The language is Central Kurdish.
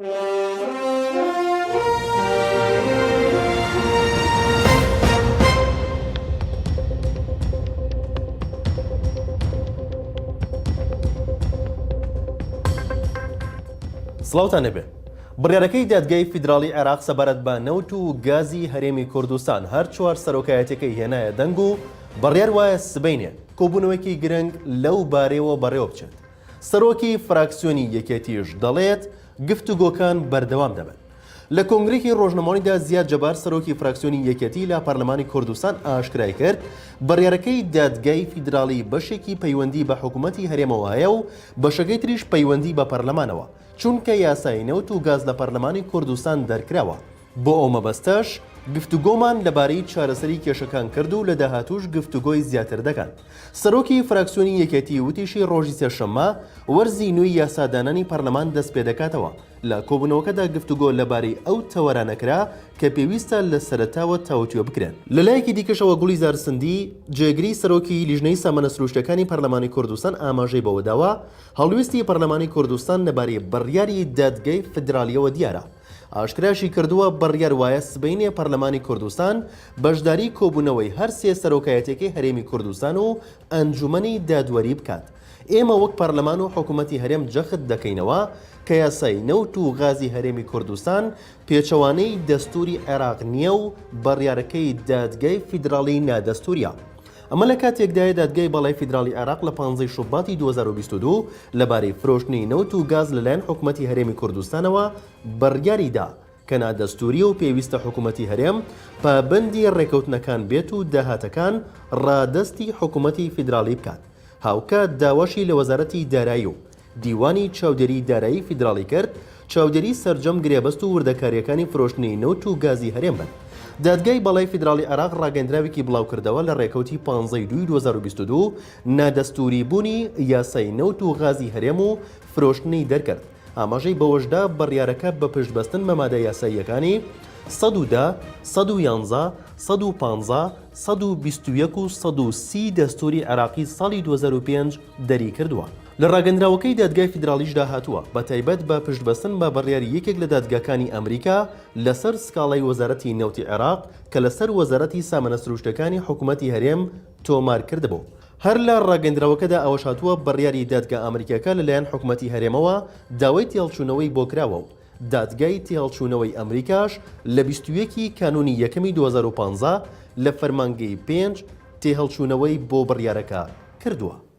سڵاوتان لەبێ. بڕیارەکەی دادگای فیدراڵی عێراق سەبارەت بە نەوت و گازی هەرێمی کوردستان هەر چوار سەرۆکایەتەکەی هێنایە دەنگ و بڕیار وایە سبەینێ کۆبوونەوەیەکی گرنگ لەو بارەیەوە بەڕێوە بچێت. سەرۆکی فراکسیۆنی یەکێتیش دەڵێت گفتوگۆکان بەردەوام دەبن. لە کۆنگرێکی ڕۆژنەمەوەیدا زیاد جەبار سەرۆکی فراکسیۆنی یەکێتی لە پەرلەمانی کوردستان ئاشکرای کرد بڕیارەکەی دادگای فیدراڵی بەشێکی پەیوەندی بە حکوومەتی هەرێمەوە هەیە و بەشەکەی تریش پەیوەندی بە پەرلەمانەوە، چونکە یاسای نەوت و گاز لە پەرلەمانی کوردستان دەرکراوە. بۆ ئەو مەبەستەش گفتوگۆمان لەبارەی چارەسەری کێشەکان کرد و لە داهاتوش گفتوگۆی زیاتر دەکەن. سەرۆکی فراکسیۆنی یەکێتی وتیشی ڕۆژی سێشەممە وەرزی نوێی یاسادانانی پەرلەمان دەست پێ دەکاتەوە. لە کۆبوونەوەکەدا گفتوگۆ لەبارەی ئەو تەوەرانەکرا کە پێویستە لە سەرەتاوە تاوتوێ بکرێن. لەلایەکی دیکەشەوە گوڵی زارسندی جێگری سەرۆکی لیژنەی سامانە سروشتەکانی پەرلەمانی کوردستان ئاماژەی بەوە داوە هەڵویستی پەرلەمانی کوردستان لەبارەی بڕیاری دادگای فیدراڵیەوە دیارە. ئاشکراشی کردووە بڕیار وایە سبەینێ پەرلەمانی کوردستان بەشداری کۆبوونەوەی هەر سێ سەرۆکایەتێکی هەرێمی کوردستان و ئەنجومەنی دادوەری بکات. ئێمە وەک پەرلەمان و حکوومەتی هەرێم جەخت دەکەینەوە کە یاسای نەوت و غازی هەرێمی کوردستان پێچەوانەی دەستوری عێراق نییە و بڕیارەکەی دادگای فیدراڵی نادەستوریە. ئەمە لە کاتێکدایە دادگای بەڵای فیدراڵی عێراق لە 15 شوباتی 2022 لەبارەی فرۆشتنی نەوت و گاز لەلایەن حکوومەتی هەرێمی کوردستانەوە بڕیاریدا کە نادەستوریە و پێویستە حکوومەتی هەرێم پابەندی ڕێکەوتنەکان بێت و داهاتەکان ڕادەستی حکوومەتی فیدراڵی بکات. هاوکات داواشی لە وەزارەتی دارایی و دیوانی چاودێری دارایی فیدراڵی کرد چاودێری سەرجەم گرێبەست و وردەکاریەکانی فرۆشتنی نەوت و گازی هەرێم بن. دادگای بەڵای فیدراڵی عێراق ڕاگەندراوێکی بڵاوکردەوە لە ڕێکەوتی 15/2/2022 نادەستوری بوونی یاسای نەوت و غازی هەرێم و فرۆشتنی دەرکرد. ئاماژەی بەوەشدا بڕیارەکە بە پشتبەستن بە مادە یاساییەکانی 110, 111, 115, 121 و 130 دەستوری عێراقی ساڵی 2005 دەری کردووە. لە ڕاگەندراوەکەی دادگای فیدراڵیشدا هاتووە بە تایبەت بە پشتبەستن بە بڕیاری یەکێک لە دادگاکانی ئەمریکا لەسەر سکاڵای وەزارەتی نەوتی عێراق کە لەسەر وەزارەتی سامانە سروشتەکانی حکوومەتی هەرێم تۆمار کردبوو. هەر لە ڕاگەندراوەکەدا ئەوەش هاتووە بڕیاری دادگا ئەمریکاکە لەلایەن حکوومەتی هەرێمەوە داوای تێڵچوونەوەی بۆ کراوە و دادگای تێڵچوونەوەی ئەمریکاش لە 21 کانونی یەکەمی 2015 لە فەرمانگەی 5 تێهەڵچوونەوەی بۆ بڕیارەکە کردووە.